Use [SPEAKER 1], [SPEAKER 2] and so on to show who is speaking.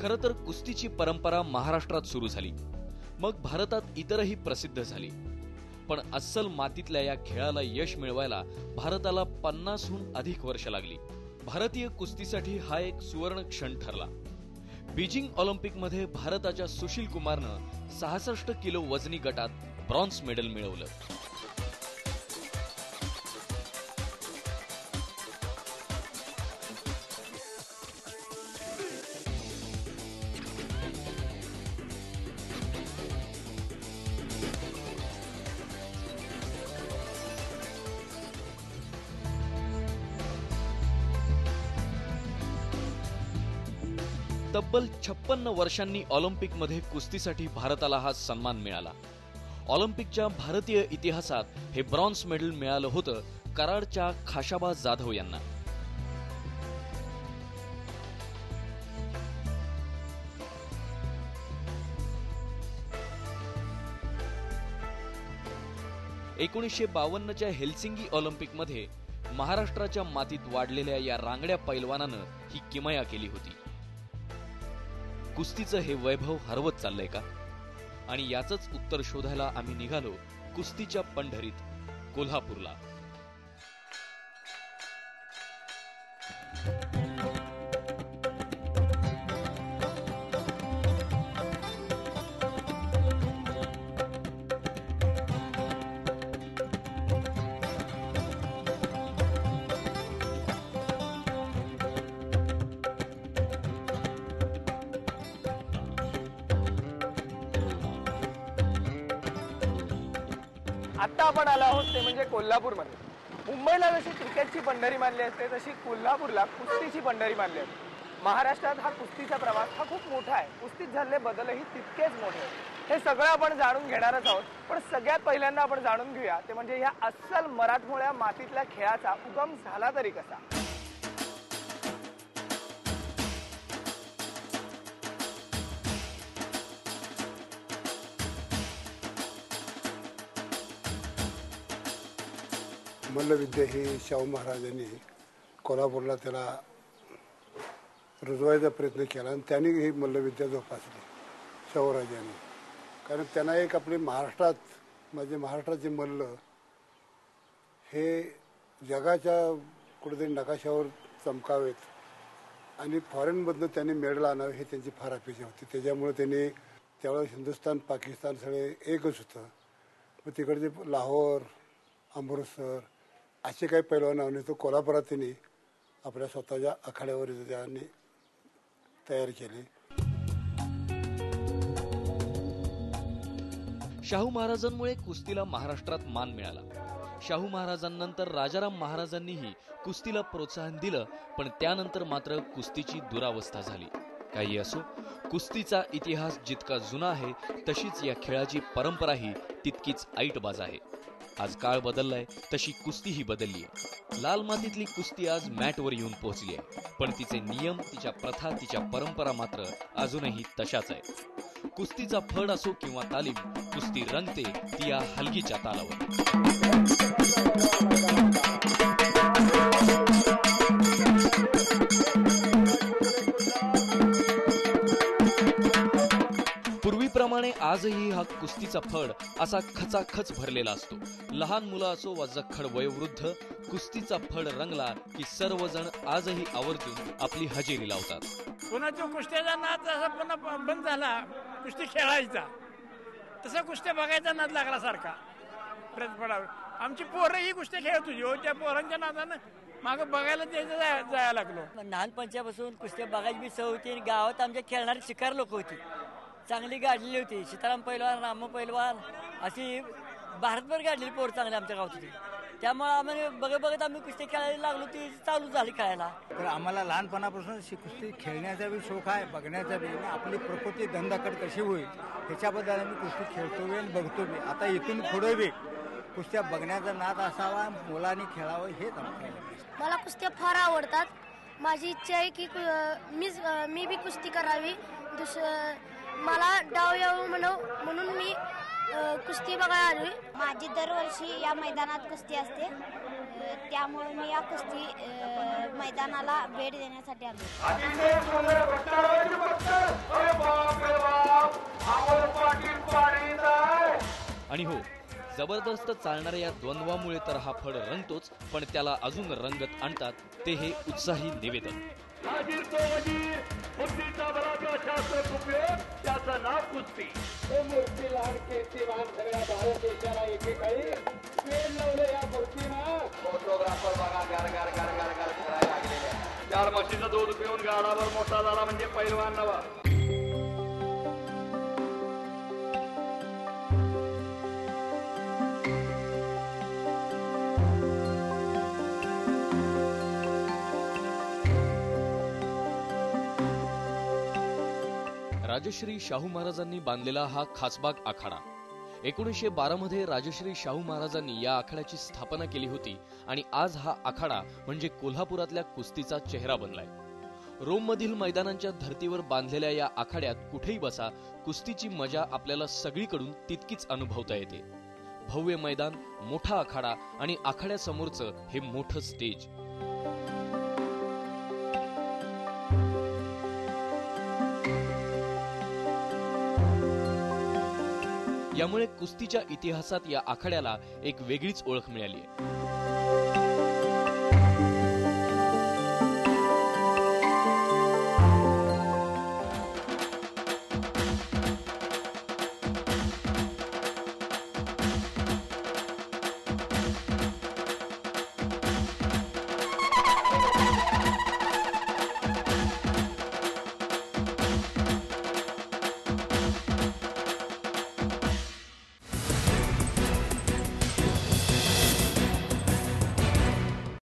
[SPEAKER 1] खरं तर कुस्तीची परंपरा महाराष्ट्रात सुरू झाली, मग भारतात इतरही प्रसिद्ध झाली. पण अस्सल मातीतल्या या खेळाला यश मिळवायला भारताला 50हून अधिक वर्ष लागली. भारतीय कुस्तीसाठी हा एक सुवर्ण क्षण ठरला. बीजिंग ऑलिम्पिकमध्ये भारताच्या सुशील कुमारनं 66 किलो वजनी गटात ब्रॉन्झ मेडल मिळवलं. तब्बल 56 वर्षांनी ऑलिम्पिकमध्ये कुस्तीसाठी भारताला हा सन्मान मिळाला. ऑलिम्पिकच्या भारतीय इतिहासात हे ब्रॉन्झ मेडल मिळालं होतं कराडच्या खाशाबा जाधव यांना. ...1952च्या हेल्सिंगी ऑलिम्पिकमध्ये महाराष्ट्राच्या मातीत वाढलेल्या या रांगड्या पैलवानानं ही किमया केली होती. कुस्तीचं हे वैभव हरवत चाललंय का? आणि याचंच उत्तर शोधायला आम्ही निघालो कुस्तीच्या पंढरीत, कोल्हापूरला.
[SPEAKER 2] आता आपण आलो आहोत ते म्हणजे कोल्हापूरमध्ये. मुंबईला जशी क्रिकेटची पंढरी मानली असते तशी कोल्हापूरला कुस्तीची पंढरी मानली असते. महाराष्ट्रात हा कुस्तीचा प्रवास हा खूप मोठा आहे. कुस्तीत झालेले बदलही तितकेच मोठे आहेत. हे सगळं आपण जाणून घेणारच आहोत. पण सगळ्यात पहिल्यांदा आपण जाणून घेऊया ते म्हणजे ह्या अस्सल मराठमोळ्या मातीतल्या खेळाचा उगम झाला तरी कसा.
[SPEAKER 3] मल्लविद्या ही शाहू महाराजांनी कोल्हापूरला त्याला रुजवायचा प्रयत्न केला आणि त्यांनी ही मल्लविद्या जोपासली शाहूराजांनी. कारण त्यांना एक आपली महाराष्ट्रात म्हणजे महाराष्ट्राचे मल्ल हे जगाच्या कुठेतरी नकाशावर चमकावेत आणि फॉरेनमधनं त्यांनी मेडल आणावे हे त्यांची फार अपेक्षा होती. त्याच्यामुळे त्यांनी त्यावेळेस हिंदुस्थान पाकिस्तान सगळे एकच होतं. मग तिकडचे लाहोर, अमृतसर असे काही पैलवान आणून तो कोल्हापुरात त्यांनी आपल्या स्वतःच्या आखाड्यावर त्यांनी तयार केले.
[SPEAKER 1] शाहू महाराजांमुळे कुस्तीला महाराष्ट्रात मान मिळाला. शाहू महाराजांनंतर राजाराम महाराजांनीही कुस्तीला प्रोत्साहन दिलं, पण त्यानंतर मात्र कुस्तीची दुरावस्था झाली. काही असो, कुस्तीचा इतिहास जितका जुना आहे तशीच या खेळाची परंपराही तितकीच ऐटबाज आहे. आज काळ बदललाय तशी कुस्तीही बदलली आहे. लाल मातीतली कुस्ती आज मॅटवर येऊन पोहोचली आहे, पण तिचे नियम, तिच्या प्रथा, तिच्या परंपरा मात्र अजूनही तशाच आहेत. कुस्तीचा फड असो किंवा तालीम, कुस्ती रंगते ती या हलगीच्या तालावर. पूर्वीप्रमाणे आजही हा कुस्तीचा फड असा खचाखच भरलेला असतो. लहान मुलं असो वा जखड वयोवृद्ध, कुस्तीचा फड रंगला की सर्वजण आजही आवर्जून आपली हजेरी लावतात.
[SPEAKER 4] कोणाच्या कुस्त्याचा नाद जसा पुन्हा बंद झाला कुस्ती खेळायचा, तसा कुस्त्या बघायचा नाद लागला सारखा प्रतिपडावर. आमची पोरं ही कुस्त्या खेळत होती हो, त्या पोरांच्या नादानं मागं बघायला जायला लागलो.
[SPEAKER 5] लहानपणापासून कुस्त्या बघायची बी सवय होती. गावात आमच्या खेळणारी शिकार लोक होती, चांगली गाडलेली होती. सीताराम पैलवान, राम पैलवान अशी भारतभर गाडलेली पोर चांगली आमच्या गावात होती. त्यामुळे आम्ही बघत आम्ही कुस्ती खेळायला लागलो, ती चालू झाली खेळायला.
[SPEAKER 6] तर आम्हाला लहानपणापासून कुस्ती खेळण्याचा बी शौक आहे, बघण्याचा बी. आपली प्रकृती धंदाकड कशी होईल ह्याच्याबद्दल आम्ही कुस्ती खेळतो बी आणि बघतो बी. आता इथून पुढे बी कुस्त्या बघण्याचा नाद असावा, मुलांनी खेळावं हेच आमचं.
[SPEAKER 7] मला कुस्त्या फार आवडतात. माझी इच्छा आहे की मी बी कुस्ती करावी. मला डाव यावं म्हणून मी कुस्ती बघायला आलोय.
[SPEAKER 8] माझी दरवर्षी या मैदानात कुस्ती असते. त्यामुळे मी या कुस्ती मैदानाला भेट देण्यासाठी आलो.
[SPEAKER 1] आणि हो, जबरदस्त चालणाऱ्या या द्वंद्वामुळे तर हा फड रंगतोच, पण त्याला अजून रंगत आणतात ते हे उत्साही निवेदन.
[SPEAKER 9] त्याचं नाव कुस्ती. या मूर्तीनं फोटोग्राफर बघा गार करायला लागलेले. 4 म्हशीचं दूध पिऊन गाडावर मोठा झाला म्हणजे पैलवान नवा.
[SPEAKER 1] राजश्री शाहू महाराजांनी बांधलेला हा खासबाग आखाडा 1912 मध्ये राजश्री शाहू महाराजांनी या आखाड्याची स्थापना केली होती आणि आज हा आखाडा म्हणजे कोल्हापुरातल्या कुस्तीचा चेहरा बनलाय. रोममधील मैदानांच्या धर्तीवर बांधलेल्या या आखाड्यात कुठेही बसा, कुस्तीची मजा आपल्याला सगळीकडून तितकीच अनुभवता येते. भव्य मैदान, मोठा आखाडा आणि आखाड्यासमोरचं हे मोठं स्टेज. यामुळे कुस्तीच्या इतिहासात या आखाड्याला एक वेगळीच ओळख मिळाली आहे.